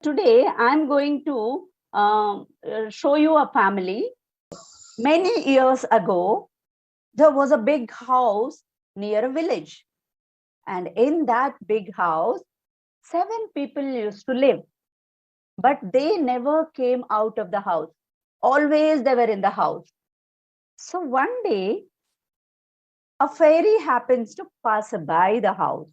Today, I'm going to show you a family. Many years ago, there was a big house near a village. And in that big house, 7 people used to live. But they never came out of the house. Always they were in the house. So one day, a fairy happens to pass by the house.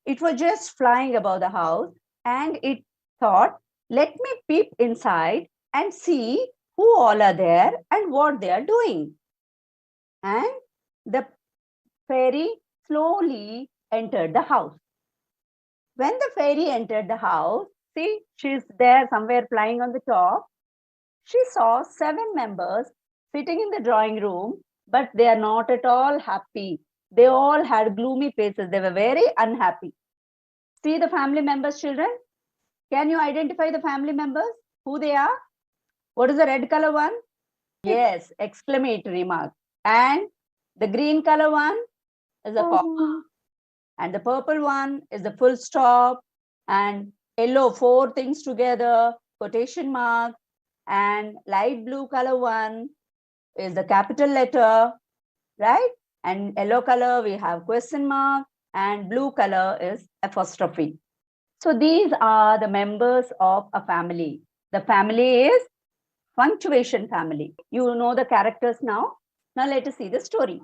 It was just flying above the house and it thought, let me peep inside and see who all are there and what they are doing. And the fairy slowly entered the house. When the fairy entered the house, see, she's there somewhere flying on the top. She saw 7 members sitting in the drawing room, but they are not at all happy. They all had gloomy faces. They were very unhappy. See the family members, children? Can you identify the family members? Who they are? What is the red color one? Yes, exclamatory mark. And the green color one is a comma. And the purple one is the full stop. And yellow, 4 things together, quotation mark. And light blue color one is the capital letter, right? And yellow color, we have question mark. And blue color is apostrophe. So these are the members of a family. The family is punctuation family. You know the characters now. Now let us see the story.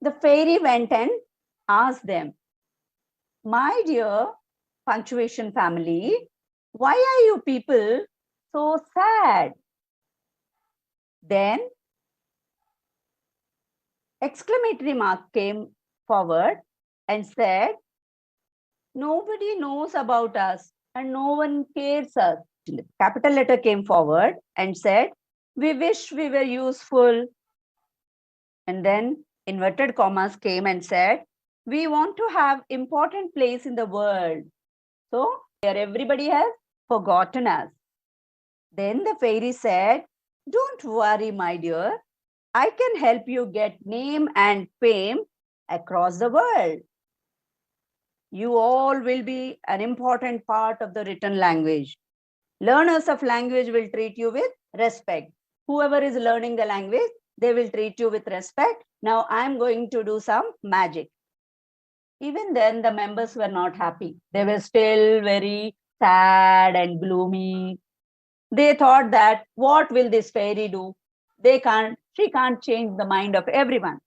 The fairy went and asked them, my dear punctuation family, why are you people so sad? Then exclamatory mark came forward and said, nobody knows about us and no one cares us. The capital letter came forward and said, we wish we were useful. And then inverted commas came and said, we want to have important place in the world. So here everybody has forgotten us. Then the fairy said, don't worry, my dear. I can help you get name and fame across the world. You all will be an important part of the written language. Learners of language will treat you with respect. Whoever is learning the language, they will treat you with respect. Now I'm going to do some magic. Even then, the members were not happy. They were still very sad and gloomy. They thought that, what will this fairy do? She can't change the mind of everyone.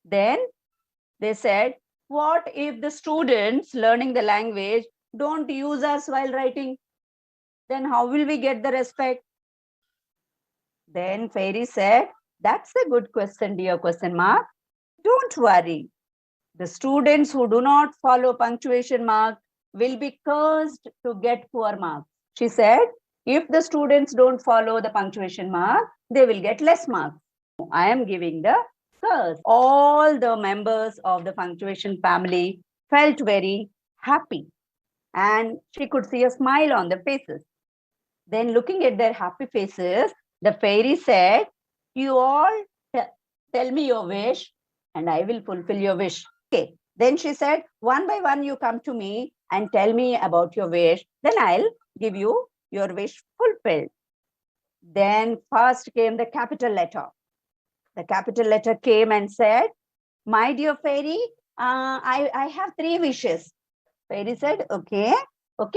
Then they said, what if the students learning the language don't use us while writing? Then how will we get the respect? Then fairy said, that's a good question, dear question mark. Don't worry. The students who do not follow punctuation mark will be cursed to get poor marks. She said, if the students don't follow the punctuation mark, they will get less marks. I am giving the curse. All the members of the punctuation family felt very happy and she could see a smile on their faces. Then looking at their happy faces, the fairy said, you all tell me your wish and I will fulfill your wish. Okay. Then she said, one by one you come to me and tell me about your wish. Then I'll give you your wish fulfilled. Then first came the capital letter. The capital letter came and said, my dear fairy, I have 3 wishes. Fairy said, okay,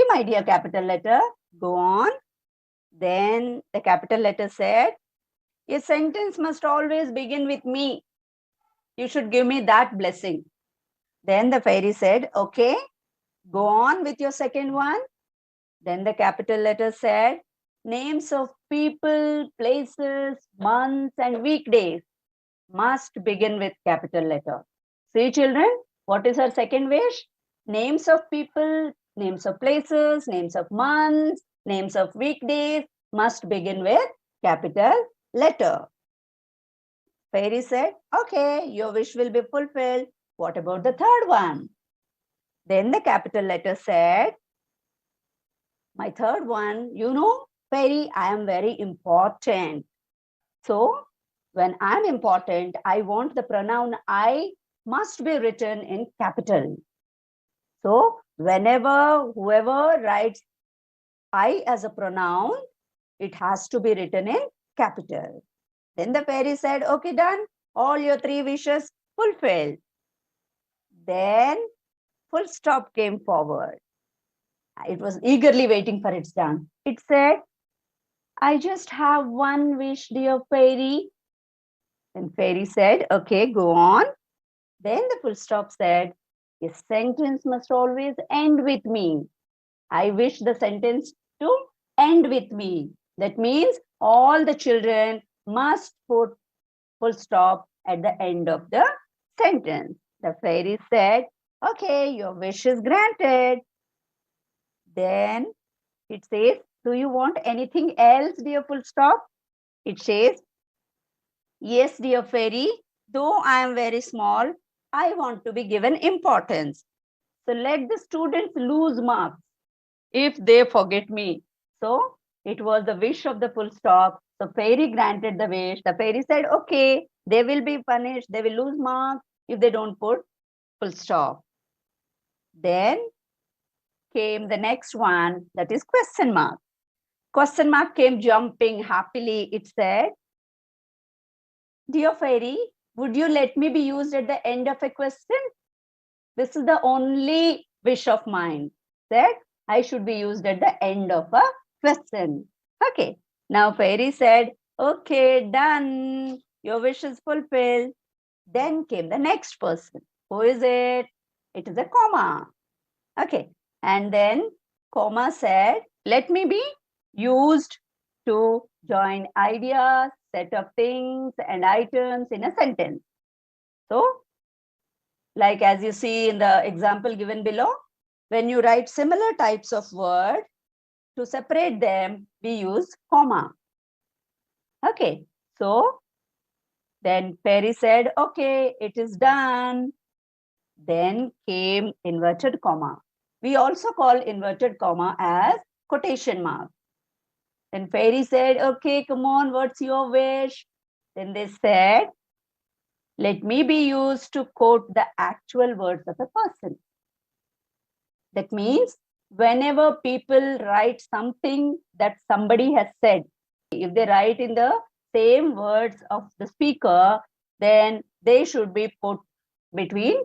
my dear capital letter, go on. Then the capital letter said, a sentence must always begin with me. You should give me that blessing. Then the fairy said, okay, go on with your second one. Then the capital letter said, names of people, places, months, and weekdays must begin with capital letter. See, children, what is her second wish? Names of people, names of places, names of months, names of weekdays must begin with capital letter. Fairy said, okay, your wish will be fulfilled. What about the third one? Then the capital letter said, my third one, you know, fairy, I am very important. So when I'm important, I want the pronoun I must be written in capital. So whenever, whoever writes I as a pronoun, it has to be written in capital. Then the fairy said, okay, done. All your 3 wishes fulfilled. Then full stop came forward. It was eagerly waiting for its turn. It said, I just have one wish, dear fairy. Then fairy said, okay, go on. Then the full stop said, a sentence must always end with me. I wish the sentence to end with me. That means all the children must put full stop at the end of the sentence. The fairy said, okay, your wish is granted. Then it says, do you want anything else, dear full stop? It says, yes, dear fairy, though I am very small, I want to be given importance. So let the students lose marks if they forget me. So it was the wish of the full stop. So fairy granted the wish. The fairy said, okay, they will be punished. They will lose marks if they don't put full stop. Then came the next one, that is question mark. Question mark came jumping happily. It said, dear fairy, would you let me be used at the end of a question? This is the only wish of mine, that I should be used at the end of a question. Okay. Now fairy said, okay, done. Your wish is fulfilled. Then came the next person. Who is it? It is a comma. Okay. And then comma said, let me be used to join ideas, set of things and items in a sentence. So, like as you see in the example given below, when you write similar types of word, to separate them, we use comma. Okay, so then fairy said, okay, it is done. Then came inverted comma. We also call inverted comma as quotation mark. Then fairy said, okay, come on, what's your wish? Then they said, let me be used to quote the actual words of a person. That means whenever people write something that somebody has said, if they write in the same words of the speaker, then they should be put between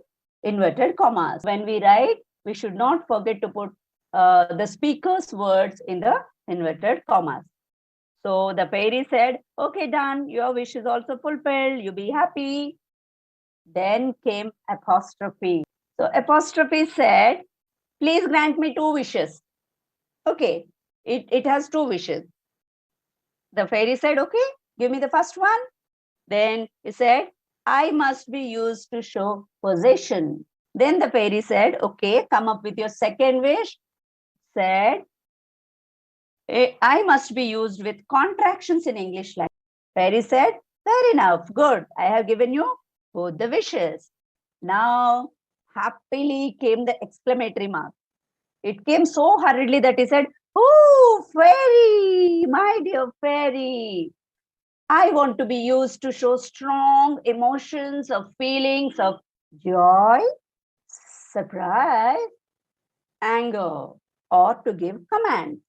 inverted commas. When we write, we should not forget to put the speaker's words in the inverted commas. So the fairy said, okay, done. Your wish is also fulfilled. You be happy. Then came apostrophe. So apostrophe said, please grant me 2 wishes. Okay, it has 2 wishes. The fairy said, okay, give me the first one. Then he said, I must be used to show possession. Then the fairy said, okay, come up with your second wish. Said, I must be used with contractions in English language. Fairy said, fair enough, good. I have given you both the wishes. Now, happily came the exclamatory mark. It came so hurriedly that he said, oh, fairy, my dear fairy, I want to be used to show strong emotions of feelings of joy, surprise, anger, or to give commands.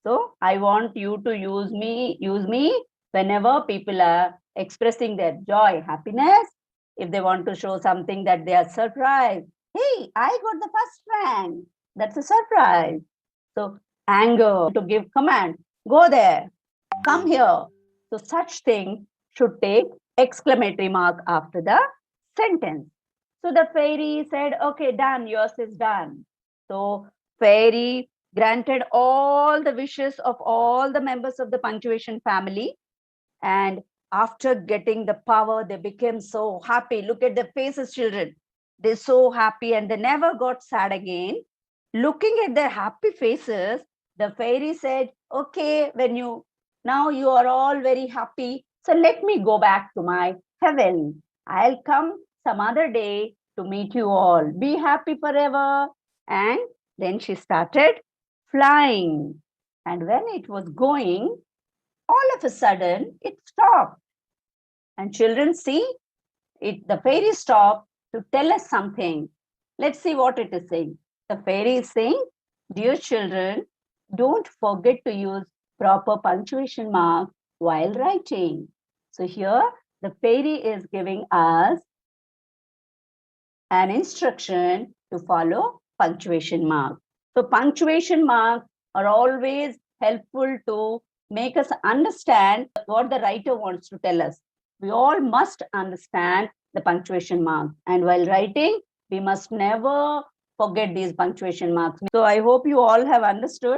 So I want you to use me whenever people are expressing their joy, happiness. If they want to show something that they are surprised, hey, I got the first rank. That's a surprise. So anger, to give command, go there, come here. So such thing should take exclamatory mark after the sentence. So the fairy said, okay, done, yours is done. So fairy granted all the wishes of all the members of the punctuation family. And after getting the power, they became so happy. Look at their faces, children. They're so happy and they never got sad again. Looking at their happy faces, the fairy said, okay, now you are all very happy. So let me go back to my heaven. I'll come some other day to meet you all. Be happy forever. And then she started flying. And when it was going, all of a sudden it stopped. And children, see, the fairy stopped to tell us something. Let's see what it is saying. The fairy is saying, dear children, don't forget to use proper punctuation marks while writing. So here the fairy is giving us an instruction to follow punctuation marks. So punctuation marks are always helpful to make us understand what the writer wants to tell us. We all must understand the punctuation marks. And while writing, we must never forget these punctuation marks. So I hope you all have understood